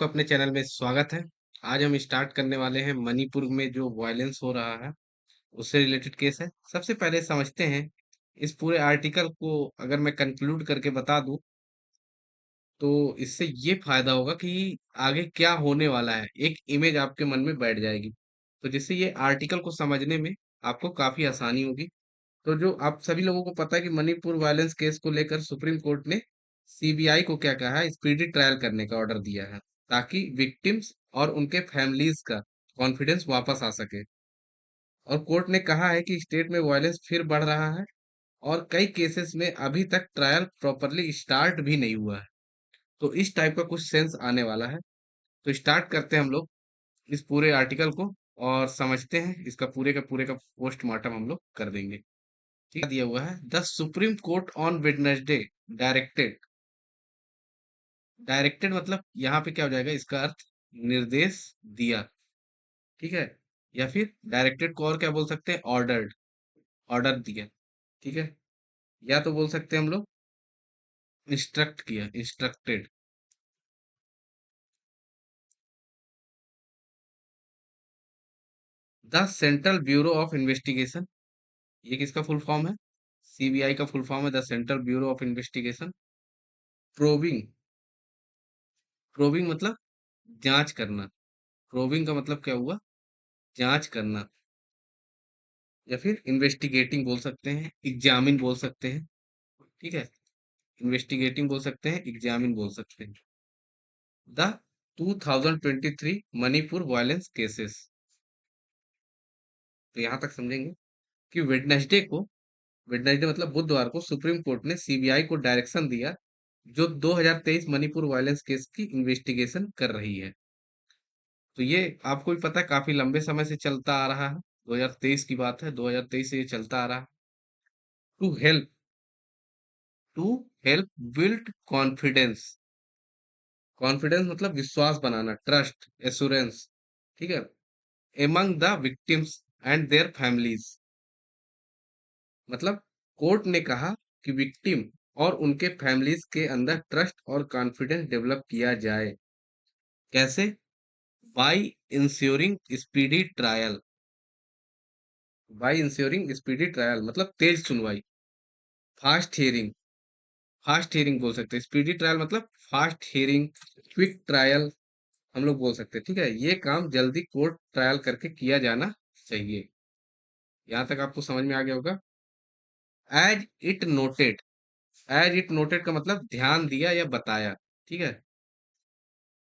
आपका अपने चैनल में स्वागत है। आज हम स्टार्ट करने वाले हैं मणिपुर में जो वायलेंस हो रहा है, उससे रिलेटेड केस है। सबसे पहले समझते हैं इस पूरे आर्टिकल को। अगर मैं कंक्लूड करके बता दूं तो इससे ये फायदा होगा कि आगे क्या होने वाला है, एक इमेज आपके मन में बैठ जाएगी। तो जिससे ये आर्टिकल को समझने में आपको काफी आसानी होगी। तो जो आप सभी लोगों को पता है कि मणिपुर वायलेंस केस को लेकर सुप्रीम कोर्ट ने सीबीआई को क्या कहा है, स्पीडी ट्रायल करने का ऑर्डर दिया है, ताकि विक्टिम्स और उनके फैमिलीज का कॉन्फिडेंस वापस आ सके। और कोर्ट ने कहा है कि स्टेट में वायलेंस फिर बढ़ रहा है और कई केसेस में अभी तक ट्रायल प्रॉपरली स्टार्ट भी नहीं हुआ है। तो इस टाइप का कुछ सेंस आने वाला है। तो स्टार्ट करते हैं हम लोग इस पूरे आर्टिकल को और समझते हैं इसका पूरे का पोस्टमार्टम हम लोग कर देंगे। ठीक है, दिया हुआ है the supreme court on Wednesday directed. Directed मतलब यहाँ पे क्या हो जाएगा, इसका अर्थ निर्देश दिया। ठीक है, या फिर डायरेक्टेड को और क्या बोल सकते हैं, ऑर्डर्ड, ऑर्डर दिया। ठीक है, या तो बोल सकते हैं हम लोग इंस्ट्रक्ट किया, instructed. The central bureau of investigation, ये किसका फुल फॉर्म है, सीबीआई का फुल फॉर्म है the central bureau of investigation. Probing, probing मतलब जांच करना। प्रोबिंग का मतलब क्या हुआ, जांच करना। या फिर इन्वेस्टिगेटिंग बोल सकते हैं, एग्जामिन बोल सकते हैं। ठीक है, इन्वेस्टिगेटिंग बोल सकते हैं, एग्जामिन बोल सकते हैं। The 2023 Manipur violence cases. तो यहां तक समझेंगे कि वेडनेसडे मतलब बुधवार को सुप्रीम कोर्ट ने सीबीआई को डायरेक्शन दिया, जो 2023 मणिपुर वायलेंस केस की इन्वेस्टिगेशन कर रही है। तो ये आपको भी पता है, काफी लंबे समय से चलता आ रहा है। 2023 की बात है, 2023 से ये चलता आ रहा है। To help, to help build confidence. Confidence मतलब विश्वास बनाना, ट्रस्ट, एश्योरेंस। ठीक है, among the victims and their families. मतलब कोर्ट ने कहा कि विक्टिम और उनके फैमिलीज के अंदर ट्रस्ट और कॉन्फिडेंस डेवलप किया जाए। कैसे, by ensuring speedy trial. By ensuring speedy trial मतलब तेज सुनवाई, फास्ट हियरिंग। फास्ट हियरिंग बोल सकते हैं, स्पीडी ट्रायल मतलब फास्ट हियरिंग, क्विक ट्रायल हम लोग बोल सकते हैं। ठीक है, ये काम जल्दी कोर्ट ट्रायल करके किया जाना चाहिए। यहाँ तक आपको समझ में आ गया होगा। As it noted, as it noted का मतलब ध्यान दिया या बताया। ठीक है,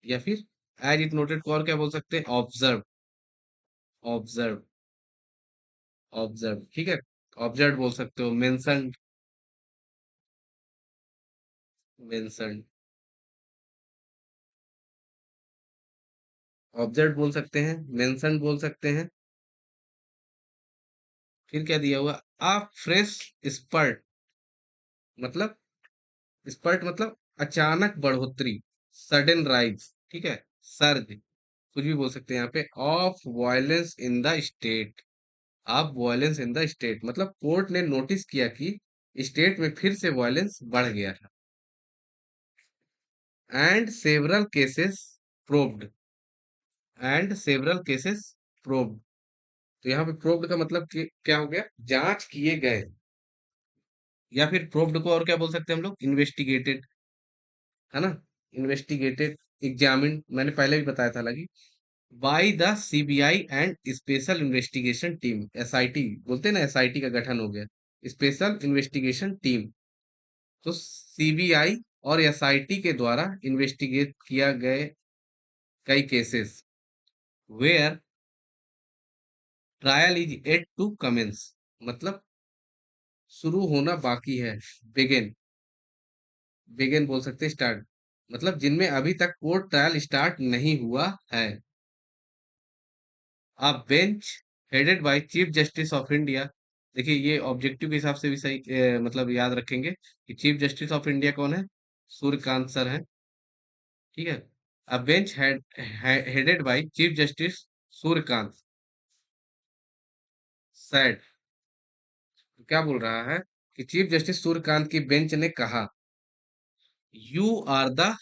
या फिर एज इट नोटेड को और क्या बोल सकते हैं, ऑब्जर्व, ऑब्जर्व, ऑब्जर्व। ठीक है, ऑब्जर्व बोल सकते हो, मेंशन, मेंशन, ऑब्जर्व बोल सकते हैं, मेंशन बोल सकते हैं। फिर क्या दिया हुआ, आ फ्रेश स्पर्ट, मतलब स्पर्ट मतलब अचानक बढ़ोतरी, सडन राइज। ठीक है, सर्ज, कुछ भी बोल सकते हैं यहाँ पे, of violence in the state. आप वायलेंस इन द स्टेट मतलब कोर्ट ने नोटिस किया कि स्टेट में फिर से वायलेंस बढ़ गया है। And several cases proved, and several cases proved. तो यहाँ पे प्रोव्ड का मतलब क्या हो गया, जांच किए गए। या फिर प्रोव्ड को और क्या बोल सकते हैं हम लोग, इन्वेस्टिगेटेड, है ना, इन्वेस्टिगेटेड, एग्जामिन मैंने पहले भी बताया था, लगी by the CBI and special investigation team, SIT बोलते हैं ना, एसआईटी का गठन हो गया, स्पेशल इन्वेस्टिगेशन टीम। तो सीबीआई और एसआईटी के द्वारा इन्वेस्टिगेट किया गए कई cases, where trial is yet to commence, मतलब शुरू होना बाकी है, बिगिन, बिगिन बोल सकते हैं, स्टार्ट, मतलब जिनमें अभी तक कोर्ट ट्रायल स्टार्ट नहीं हुआ है। अ bench headed by chief justice of India. देखिए ये ऑब्जेक्टिव के हिसाब से भी सही, मतलब याद रखेंगे कि चीफ जस्टिस ऑफ इंडिया कौन है, सूर्यकांत सर है। ठीक है, अ bench headed by chief justice Suryakant sad, क्या बोल रहा है कि चीफ जस्टिस सूर्यकांत की बेंच ने कहा, यू आर द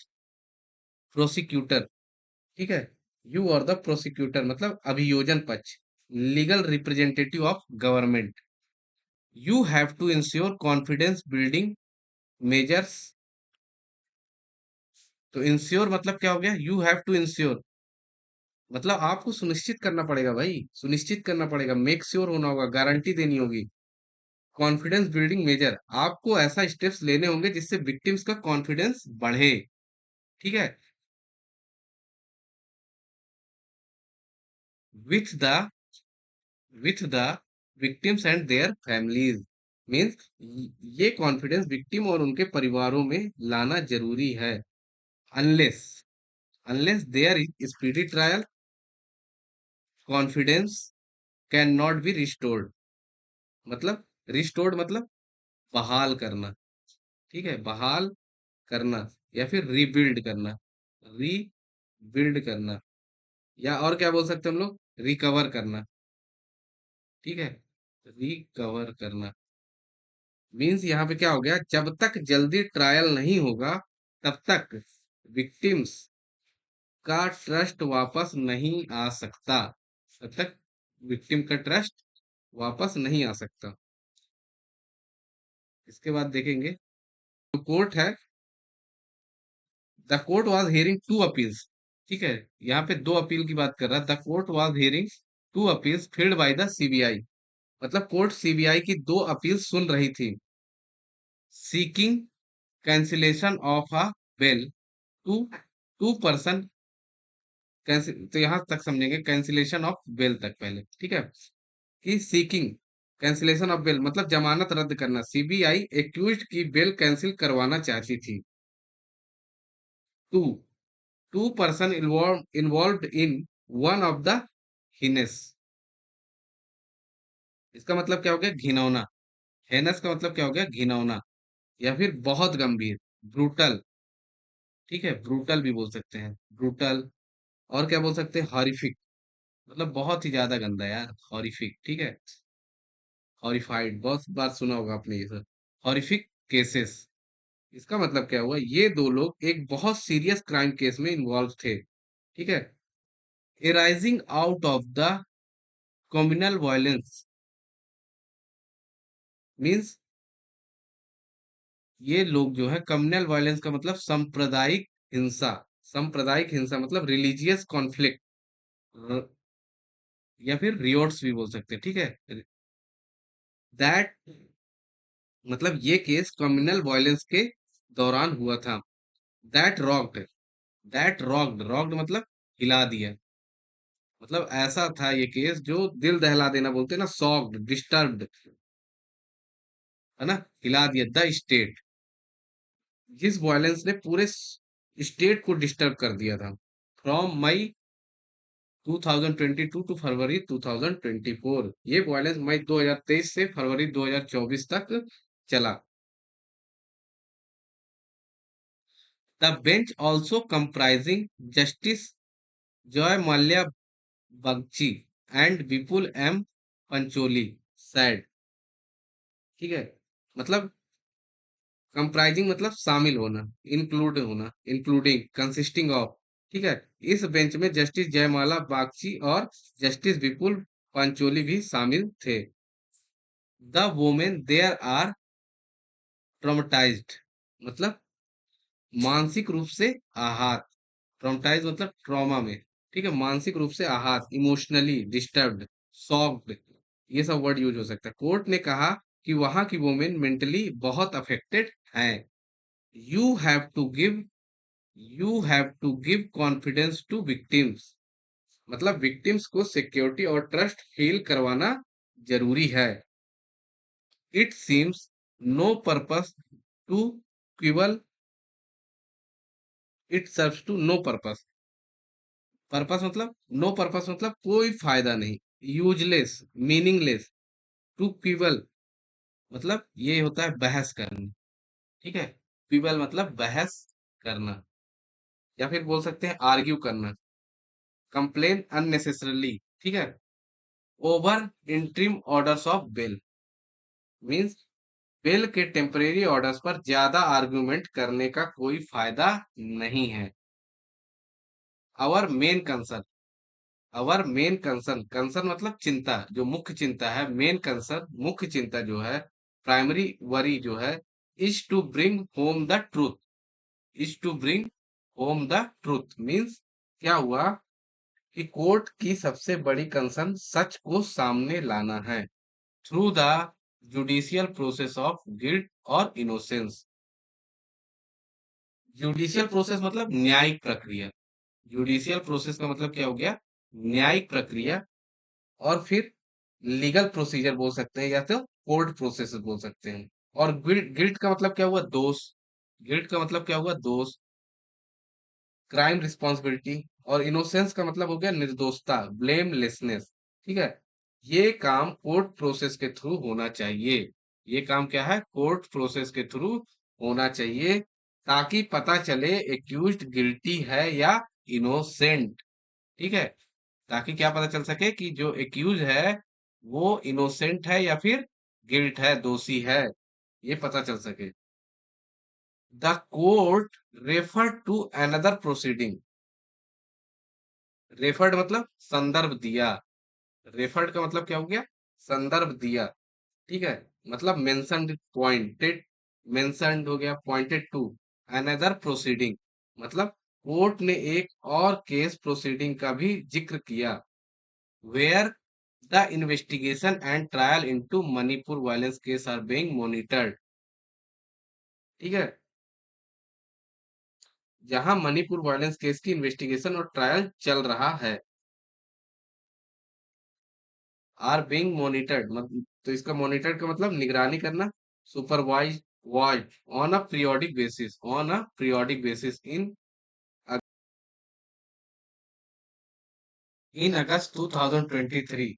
प्रोसिक्यूटर, ठीक है। यू आर द प्रोसिक्यूटर मतलब अभियोजन पक्ष, legal representative of government. You have to ensure confidence building measures. तो इंश्योर मतलब क्या हो गया, यू हैव टू इंश्योर मतलब आपको सुनिश्चित करना पड़ेगा भाई, सुनिश्चित करना पड़ेगा, मेक श्योर होना होगा, गारंटी देनी होगी। कॉन्फिडेंस बिल्डिंग मेजर, आपको ऐसा स्टेप्स लेने होंगे जिससे विक्टिम्स का कॉन्फिडेंस बढ़े। ठीक है। With the with the victims and their families, means ये कॉन्फिडेंस विक्टिम और उनके परिवारों में लाना जरूरी है। Unless unless there is speedy trial, confidence can not be restored. मतलब रिस्टोर्ड मतलब बहाल करना। ठीक है, बहाल करना या फिर रीबिल्ड करना, रीबिल्ड करना, या और क्या बोल सकते हैं हम लोग, रिकवर करना। ठीक है, रिकवर करना मीन्स यहाँ पे क्या हो गया, जब तक जल्दी ट्रायल नहीं होगा तब तक विक्टिम्स का ट्रस्ट वापस नहीं आ सकता। तब तक विक्टिम का ट्रस्ट वापस नहीं आ सकता। इसके बाद देखेंगे जो कोर्ट है, the court was hearing two appeals. ठीक है, यहाँ पे दो अपील की बात कर रहा है। The court was hearing two appeals filed by the CBI, मतलब कोर्ट सीबीआई की दो अपील सुन रही थी। Seeking cancellation of a bail to to person, तो यहां तक समझेंगे कैंसिलेशन ऑफ बेल तक पहले। ठीक है, कि सीकिंग कैंसिलेशन ऑफ बेल मतलब जमानत रद्द करना, सीबीआई एक्यूज्ड की बेल कैंसिल करवाना चाहती थी। To to person involved in one of the heinous, इसका मतलब क्या हो गया, घिनौना। हेनस का मतलब क्या हो गया, घिनौना या फिर बहुत गंभीर, ब्रूटल। ठीक है, ब्रूटल भी बोल सकते हैं, ब्रूटल। और क्या बोल सकते हैं, हॉरिफिक, मतलब बहुत ही ज्यादा गंदा यार, हॉरिफिक। ठीक है, हॉरिफाइड बहुत बार सुना होगा आपने ये सर। हॉरिफिक केसेस, इसका मतलब क्या हुआ, ये दो लोग एक बहुत सीरियस क्राइम केस में इन्वॉल्व थे। ठीक है, arising out of the communal violence, means ये लोग जो है कम्युनल वायलेंस का मतलब सांप्रदायिक हिंसा, सांप्रदायिक हिंसा मतलब रिलीजियस कॉन्फ्लिक्ट, या फिर रियोट्स भी बोल सकते हैं। ठीक है, दैट मतलब ये केस कम्युनल वायलेंस के दौरान हुआ था। दैट रॉक्ड रॉक्ड मतलब हिला दिया, मतलब ऐसा था ये केस जो दिल दहला देना बोलते हैं ना, सॉक्ड डिस्टर्ब्ड, है ना, हिला दिया द स्टेट, जिस वायलेंस ने पूरे स्टेट को डिस्टर्ब कर दिया था। फ्रॉम मई 2022 टू फरवरी 2024, ये वायलेंस मई 2023 से फरवरी 2024 तक चला। The bench also comprising justice Joymalya Bagchi and Vipul M Pancholi said. ठीक है, मतलब कंप्राइजिंग मतलब शामिल होना, इंक्लूड होना, इंक्लूडिंग, कंसिस्टिंग ऑफ। ठीक है, इस बेंच में जस्टिस जयमाला बागची और जस्टिस विपुल पंचोली भी शामिल थे। The women there are traumatised, मतलब मानसिक रूप से आहत, ट्रॉमेटाइज मतलब ट्रॉमा में। ठीक है, मानसिक रूप से आहत, इमोशनली डिस्टर्ब्ड, शॉक्ड, ये सब वर्ड यूज हो सकता है। कोर्ट ने कहा कि वहां की वोमेन मेंटली बहुत अफेक्टेड हैं। You have to give you have to give confidence to victims, मतलब विक्टिम्स को सिक्योरिटी और ट्रस्ट फील करवाना जरूरी है। It seems no purpose to quibble, it serves to no purpose, purpose मतलब नो पर्पस मतलब कोई फायदा नहीं, यूजलेस, मीनिंगलेस, टू क्विबल मतलब ये होता है बहस करना। ठीक है, क्विबल मतलब बहस करना, या फिर बोल सकते हैं आर्ग्यू करना, कंप्लेन अननेसेसरली। ठीक है, over interim orders of bail, means bail के टेम्परेरी ऑर्डर्स पर ज्यादा आर्गुमेंट करने का कोई फायदा नहीं है। Our main concern, our main concern, concern मतलब चिंता, जो मुख्य चिंता है, मेन कंसर्न मुख्य चिंता जो है, प्राइमरी वरी जो है, is to bring home the truth, is to bring home the truth means क्या हुआ कि कोर्ट की सबसे बड़ी कंसर्न सच को सामने लाना है through the judicial process of guilt और इनोसेंस। जुडिशियल प्रोसेस मतलब न्यायिक प्रक्रिया, जुडिशियल प्रोसेस का मतलब क्या हो गया, न्यायिक प्रक्रिया। और फिर लीगल प्रोसीजर बोल सकते हैं या तो कोर्ट प्रोसेस बोल सकते हैं। और गिल्ट, गिल्ट का मतलब क्या हुआ, दोष, गिल्ट का मतलब क्या हुआ, दोष, क्राइम रिस्पॉन्सिबिलिटी। और इनोसेंस का मतलब हो गया निर्दोषता, ब्लेमलेसनेस। ठीक है, ये काम कोर्ट प्रोसेस के थ्रू होना चाहिए, ये काम क्या है, कोर्ट प्रोसेस के थ्रू होना चाहिए, ताकि पता चले एक्यूज्ड गिल्टी है या इनोसेंट। ठीक है, ताकि क्या पता चल सके कि जो एक्यूज है वो इनोसेंट है या फिर गिल्ट है, दोषी है, ये पता चल सके। The court refer to another proceeding, referred मतलब संदर्भ दिया, रेफर्ड का मतलब क्या हो गया, संदर्भ दिया। ठीक है, मतलब मेंशन्ड, पॉइंटेड, मेंशन्ड हो गया, पॉइंटेड टू अनदर प्रोसीडिंग, मतलब कोर्ट ने एक और केस प्रोसीडिंग का भी जिक्र किया, where the investigation and trial into Manipur violence case are being monitored. ठीक है, जहां मणिपुर वायलेंस केस की इन्वेस्टिगेशन और ट्रायल चल रहा है, आर बीइंग मॉनिटर्ड, तो इसका मॉनिटर्ड का मतलब निगरानी करना, supervise, watch on a periodic basis, on a periodic basis in August 2023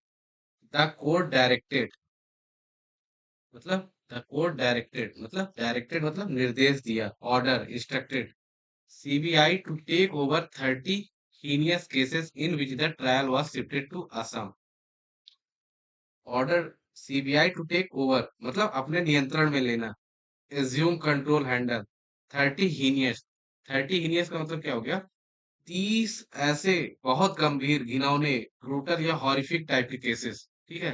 the court directed, मतलब द कोर्ट डायरेक्टेड, मतलब डायरेक्टेड मतलब निर्देश दिया, order, instructed CBI to take over 30 heinous cases in which the trial was shifted to Assam। Order CBI to take over मतलब अपने नियंत्रण में लेना, assume control handle 30 heinous, 30 heinous का मतलब क्या हो गया, 30 ऐसे बहुत गंभीर, घिनौने, ब्रूटल या हॉरिफिक टाइप के केसेस। ठीक है,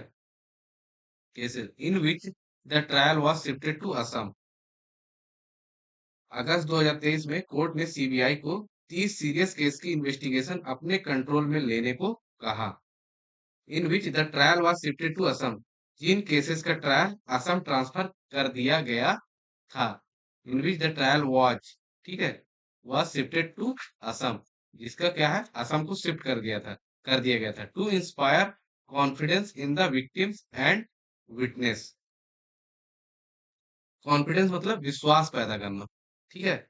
cases in which the trial was shifted to Assam. अगस्त 2023 में कोर्ट ने सीबीआई को 30 सीरियस केस की इन्वेस्टिगेशन अपने कंट्रोल में लेने को कहा, in which the trial was shifted to Assam, जिन केसेस का ट्रायल असम ट्रांसफर कर दिया गया था, in which the trial was, ठीक है, वाज शिफ्टेड टू असम, जिसका क्या है, असम को शिफ्ट कर गया था, कर दिया गया था, to inspire confidence in the victims and witness. Confidence मतलब विश्वास पैदा करना। ठीक है,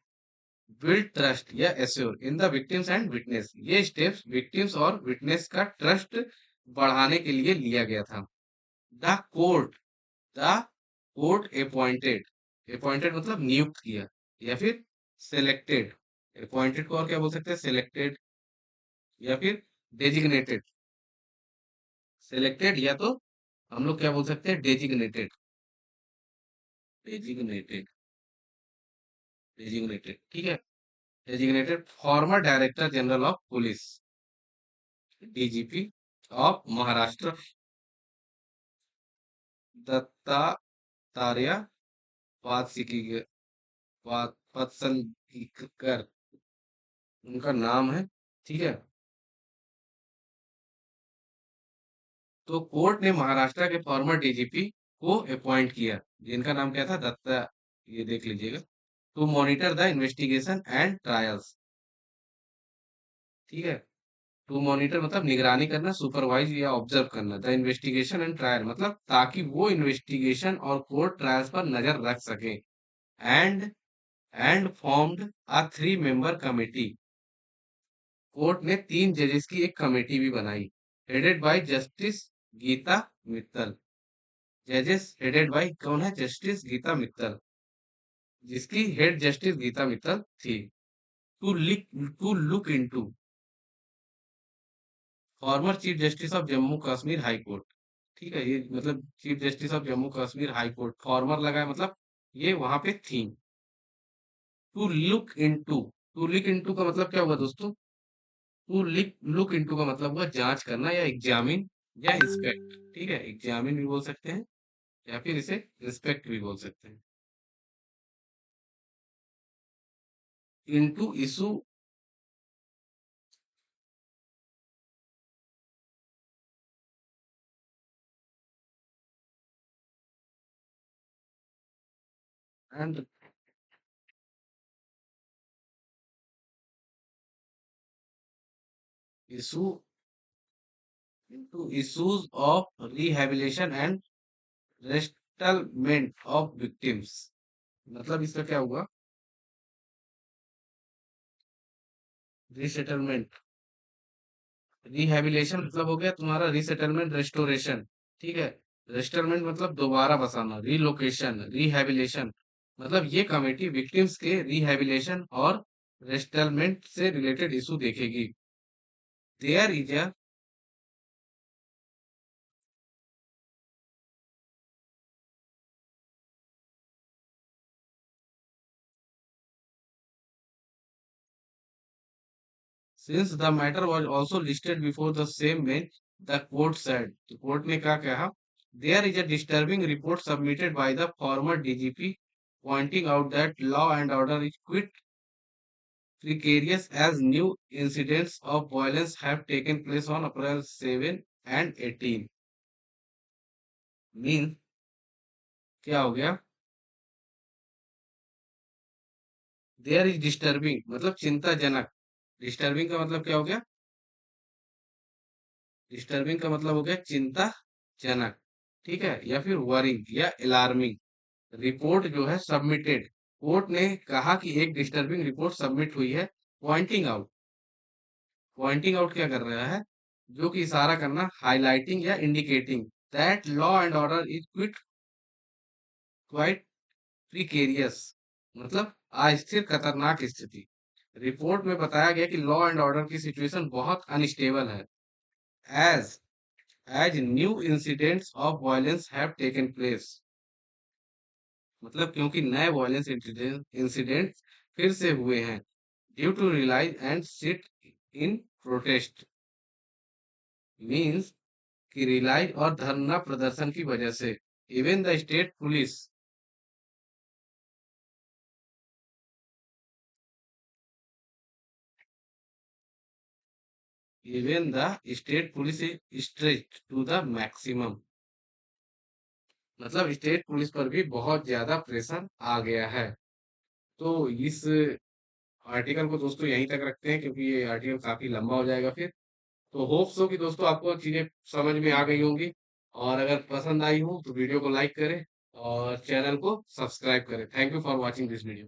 बिल्ड ट्रस्ट या assure in the victims and witness, ये स्टेप्स विक्टिम्स और विटनेस का ट्रस्ट बढ़ाने के लिए लिया गया था। The court, the court appointed, appointed मतलब नियुक्त किया या फिर सेलेक्टेड, अपॉइंटेड को और क्या बोल सकते हैं, सेलेक्टेड या फिर डेजिग्नेटेड, सेलेक्टेड या तो हम लोग क्या बोल सकते हैं, डेजिग्नेटेड, डेजिग्नेटेड, डेजिग्नेटेड। ठीक है, designated former director general of police, DGP of Maharashtra Dattatreya पातसिकी, पातसनकर उनका नाम है। ठीक है, तो कोर्ट ने महाराष्ट्र के फॉर्मर डीजीपी को अपॉइंट किया, जिनका नाम क्या था, दत्ता, ये देख लीजिएगा, to monitor the investigation and trials. ठीक है, टू मॉनिटर मतलब निगरानी करना, सुपरवाइज या ऑब्जर्व करना, द इन्वेस्टिगेशन एंड ट्रायल मतलब ताकि वो इन्वेस्टिगेशन और कोर्ट ट्रायल्स पर नजर रख सके। And formed a 3 member committee, कोर्ट ने 3 जजेस की एक कमेटी भी बनाई, headed by justice Gita Mittal, जजेस हेडेड बाय कौन है, जस्टिस गीता मित्तल, जिसकी हेड जस्टिस गीता मित्तल थी। To look into, former chief justice of Jammu Kashmir high court. ठीक है, ये मतलब chief justice of Jammu Kashmir high court, former लगा है मतलब ये वहां पे थी। To look into, to look into का मतलब क्या हुआ दोस्तों, टू लुक इनटू का मतलब हुआ जांच करना या एग्जामिन या इंस्पेक्ट। ठीक है, एग्जामिन भी बोल सकते हैं या फिर इसे इंस्पेक्ट भी बोल सकते हैं। Into issue and issue into issues of rehabilitation and resettlement of victims. मतलब इसका क्या हुआ? रिसेटलमेंट, रिहैबिलिटेशन मतलब हो गया तुम्हारा रिसेटलमेंट, रेस्टोरेशन। ठीक है, रेस्टलमेंट मतलब दोबारा बसाना, रिलोकेशन, रिहैबिलिटेशन मतलब ये कमेटी विक्टिम्स के रिहैबिलिटेशन और रेस्टलमेंट से रिलेटेड इशू देखेगी। There is a since the matter was also listed before the same bench, the court said, तो कोर्ट ने क्या कहा? There is a disturbing report submitted by the former DGP pointing out that law and order is quite precarious as new incidents of violence have taken place on April 7 and 18। Mean क्या हो गया? There is disturbing मतलब चिंताजनक। Disturbing का मतलब क्या हो गया? डिस्टर्बिंग का मतलब हो गया चिंताजनक। ठीक है, या फिर वरिंग या अलार्मिंग रिपोर्ट जो है सबमिटेड। कोर्ट ने कहा कि एक डिस्टर्बिंग रिपोर्ट सबमिट हुई है। पॉइंटिंग आउट, पॉइंटिंग आउट क्या कर रहा है? जो कि इशारा करना, हाईलाइटिंग या indicating that law and order is quite precarious मतलब अस्थिर, खतरनाक स्थिति। रिपोर्ट में बताया गया कि लॉ एंड ऑर्डर की सिचुएशन बहुत अनस्टेबल है। As as new incidents of violence have taken place मतलब क्योंकि नए वायलेंस इंसिडेंट फिर से हुए हैं। Due to rallies and sit in protest means कि रिलाइज और धरना प्रदर्शन की वजह से। Even the state police, even the state police is stretched to the maximum मतलब स्टेट पुलिस पर भी बहुत ज्यादा प्रेशर आ गया है। तो इस आर्टिकल को दोस्तों यहीं तक रखते हैं क्योंकि ये आर्टिकल काफी लंबा हो जाएगा फिर। तो होप सो कि दोस्तों आपको चीजें समझ में आ गई होंगी, और अगर पसंद आई हो तो वीडियो को लाइक करें और चैनल को सब्सक्राइब करें। Thank you for watching this video.